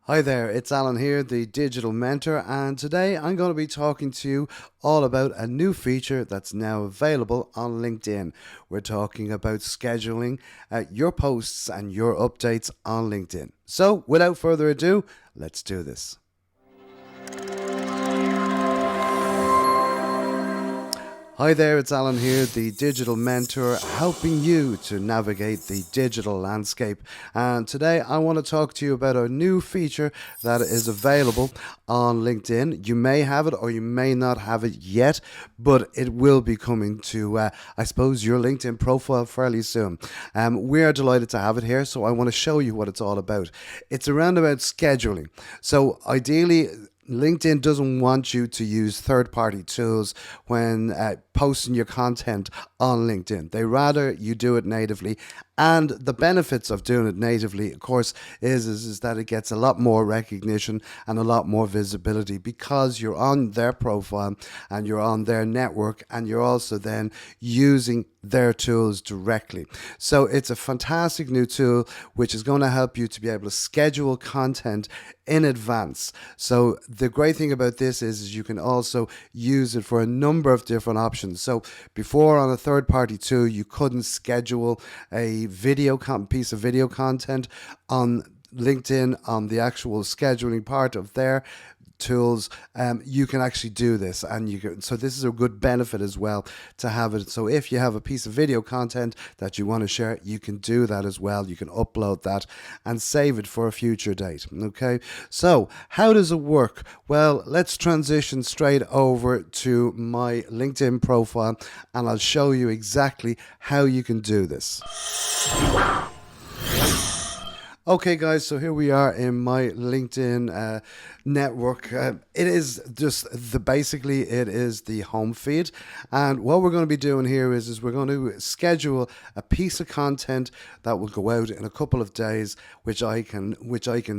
Hi there, it's Alan here, the digital mentor, and today I'm going to be talking to you all about a new feature that's now available on LinkedIn. We're talking about scheduling your posts and your updates on LinkedIn. So, without further ado, let's do this. Hi there, it's Alan here, the digital mentor, helping you to navigate the digital landscape. And today I want to talk to you about a new feature that is available on LinkedIn. You may have it or you may not have it yet, but it will be coming to, I suppose, your LinkedIn profile fairly soon. We are delighted to have it here, so I want to show you what it's all about. It's around about scheduling. So ideally, LinkedIn doesn't want you to use third party tools when posting your content on LinkedIn. They rather you do it natively. And the benefits of doing it natively, of course, is that it gets a lot more recognition and a lot more visibility because you're on their profile and you're on their network and you're also then using their tools directly. So it's a fantastic new tool which is going to help you to be able to schedule content in advance. So the great thing about this is you can also use it for a number of different options. So before on a third party tool, you couldn't schedule a piece of video content on LinkedIn on the actual scheduling part of their tools. You can actually do this, and so this is a good benefit as well to have it. So if you have a piece of video content that you want to share, you can do that as well. You can upload that and save it for a future date. Okay, so how does it work? Well, let's transition straight over to my LinkedIn profile and I'll show you exactly how you can do this. Okay, guys, so here we are in my LinkedIn network. It is just basically it is the home feed, and what we're going to be doing here is we're going to schedule a piece of content that will go out in a couple of days, which I can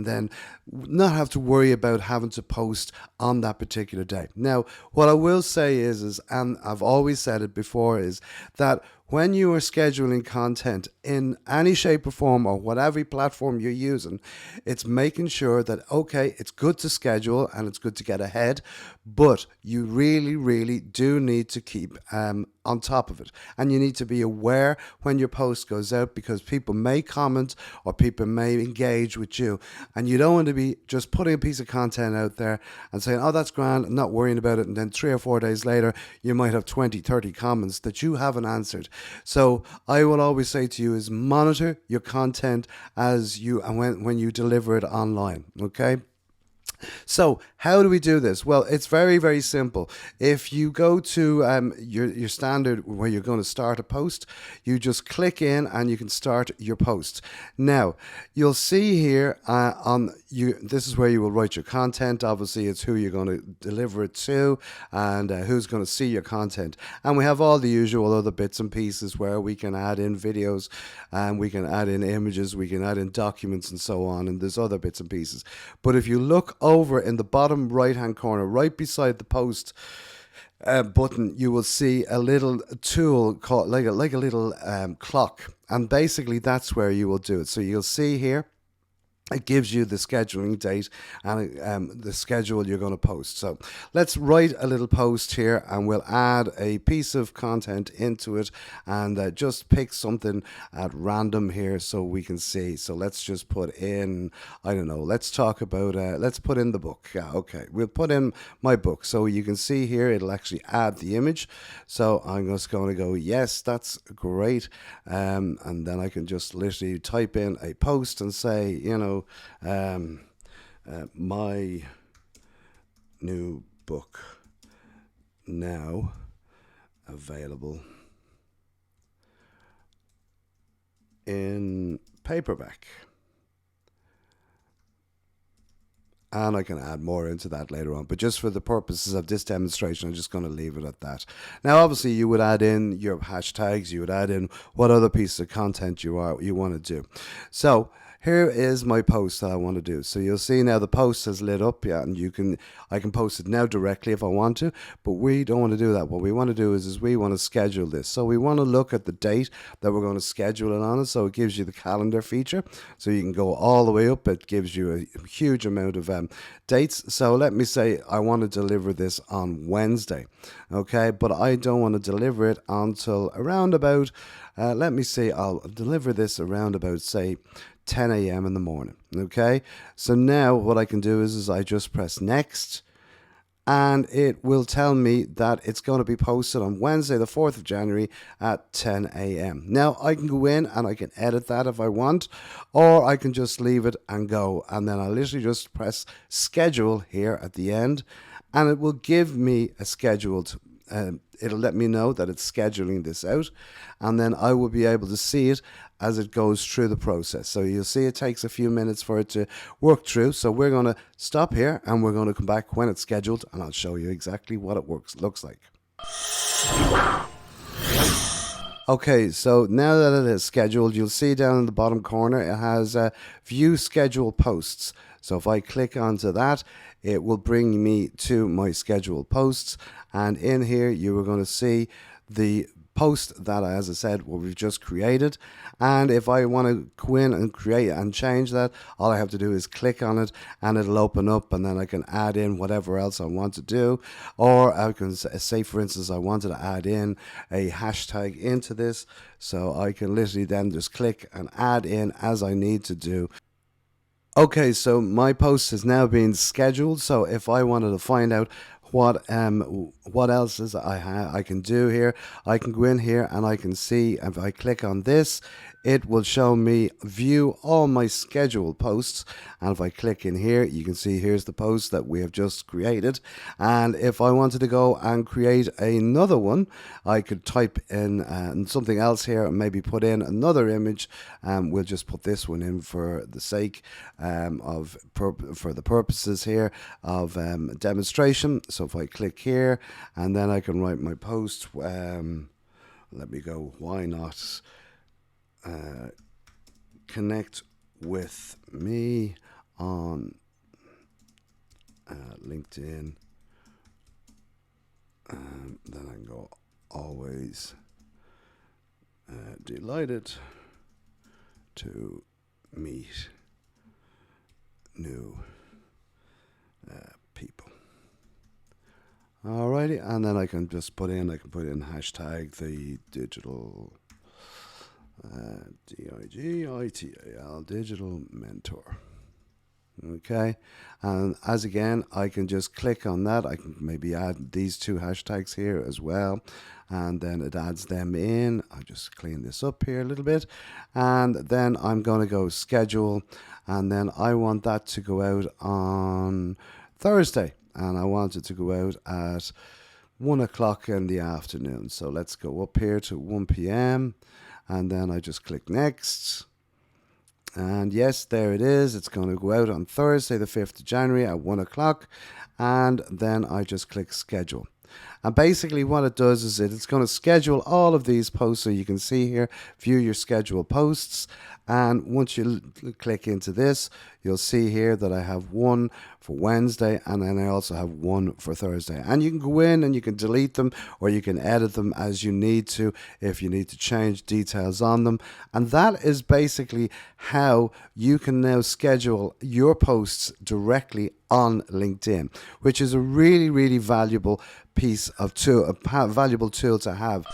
then not have to worry about having to post on that particular day. Now, what I will say is and I've always said it before, is that when you are scheduling content in any shape or form or whatever platform you're using, it's making sure that, okay, it's good to schedule and it's good to get ahead, but you really, really do need to keep on top of it. And you need to be aware when your post goes out because people may comment or people may engage with you. And you don't want to be just putting a piece of content out there and saying, oh, that's grand, I'm not worrying about it. And then 3 or 4 days later, you might have 20, 30 comments that you haven't answered. So I will always say to you is monitor your content as you and when you deliver it online. Okay. So, how do we do this? Well, it's very, very simple. If you go to your standard where you're going to start a post, you just click in and you can start your post. Now, you'll see here on you. This is where you will write your content. Obviously, it's who you're going to deliver it to and who's going to see your content. And we have all the usual other bits and pieces where we can add in videos and we can add in images, we can add in documents and so on. And there's other bits and pieces. But if you look over in the bottom right hand corner, right beside the post button, you will see a little tool called like a little clock, and basically that's where you will do it. So you'll see here it gives you the scheduling date and the schedule you're going to post. So let's write a little post here and we'll add a piece of content into it and just pick something at random here so we can see. So let's just put in, I don't know, let's talk about, let's put in the book. Yeah, okay. We'll put in my book. So you can see here, it'll actually add the image. So I'm just going to go, yes, that's great. And then I can just literally type in a post and say, my new book now available in paperback. And I can add more into that later on. But just for the purposes of this demonstration, I'm just going to leave it at that. Now, obviously, you would add in your hashtags. You would add in what other piece of content you want to do. So here is my post that I want to do. So you'll see now the post has lit up, yeah, and I can post it now directly if I want to, but we don't want to do that. What we want to do is we want to schedule this. So we want to look at the date that we're going to schedule it on it. So it gives you the calendar feature. So you can go all the way up. It gives you a huge amount of dates. So let me say I want to deliver this on Wednesday, okay, but I don't want to deliver it until around about let me see, I'll deliver this around about, say, 10 a.m. in the morning. Okay, so now what I can do is I just press next, and it will tell me that it's going to be posted on Wednesday, the 4th of January at 10 a.m. Now, I can go in and I can edit that if I want, or I can just leave it and go. And then I literally just press schedule here at the end, and it will give me a scheduled it'll let me know that it's scheduling this out, and then I will be able to see it as it goes through the process. So you'll see it takes a few minutes for it to work through. So we're going to stop here and we're going to come back when it's scheduled, and I'll show you exactly what it looks like. Okay, so now that it is scheduled, you'll see down in the bottom corner it has view schedule posts. So if I click onto that, it will bring me to my scheduled posts, and in here you are going to see the post that, as I said, what we've just created. And if I want to go in and create and change that, all I have to do is click on it and it'll open up, and then I can add in whatever else I want to do. Or I can say, for instance, I wanted to add in a hashtag into this, so I can literally then just click and add in as I need to do. Okay, so my post has now been scheduled. So if I wanted to find out what else is I can do here, I can go in here and I can see, if I click on this, it will show me view all my scheduled posts. And if I click in here, you can see here's the post that we have just created. And if I wanted to go and create another one, I could type in something else here and maybe put in another image. We'll just put this one in for the sake for the purposes here of demonstration. So if I click here, and then I can write my post. Let me go, why not connect with me on LinkedIn. Then I can go, always delighted to meet new people. Alrighty, and then I can just put in hashtag the digital DIGITAL digital mentor. Okay, and as again, I can just click on that. I can maybe add these two hashtags here as well, and then it adds them in. I'll just clean this up here a little bit, and then I'm going to go schedule, and then I want that to go out on Thursday, and I want it to go out at 1 o'clock in the afternoon. So let's go up here to 1 p.m. and then I just click next. And yes, there it is. It's going to go out on Thursday, the 5th of January at 1 o'clock. And then I just click schedule. And basically what it does is it's going to schedule all of these posts. So you can see here, view your scheduled posts. And once you click into this, you'll see here that I have one for Wednesday, and then I also have one for Thursday. And you can go in and you can delete them, or you can edit them as you need to if you need to change details on them. And that is basically how you can now schedule your posts directly on LinkedIn, which is a really, really valuable piece of tool, a valuable tool to have.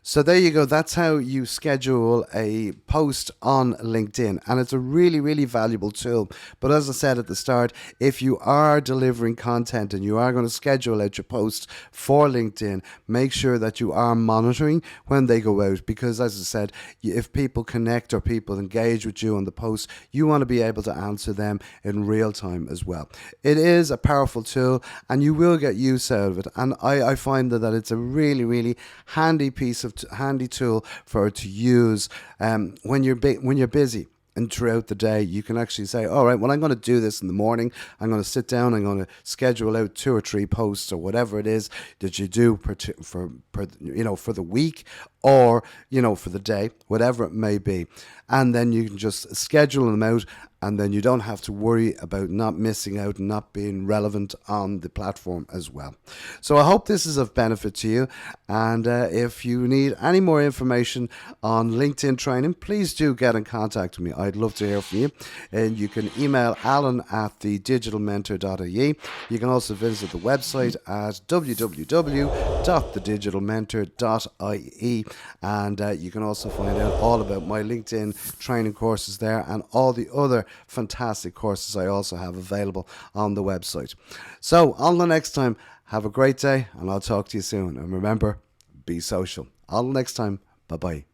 So there you go. That's how you schedule a post on LinkedIn. And it's a really, really valuable tool. But as I said at the start, if you are delivering content and you are going to schedule out your posts for LinkedIn, make sure that you are monitoring when they go out. Because as I said, if people connect or people engage with you on the post, you want to be able to answer them in real time as well. It is a powerful tool and you will get use out of it. And I find that it's a really, really handy tool for to use when you're busy. And throughout the day, you can actually say, all right, well, I'm going to do this in the morning. I'm going to sit down. I'm going to schedule out 2 or 3 posts or whatever it is that you do for the week. or, for the day, whatever it may be. And then you can just schedule them out, and then you don't have to worry about not missing out and not being relevant on the platform as well. So I hope this is of benefit to you. And if you need any more information on LinkedIn training, please do get in contact with me. I'd love to hear from you. And you can email alan@thedigitalmentor.ie. You can also visit the website at www.thedigitalmentor.ie. And you can also find out all about my LinkedIn training courses there, and all the other fantastic courses I also have available on the website. So until next time, have a great day, and I'll talk to you soon. And remember, be social. Until next time, bye bye.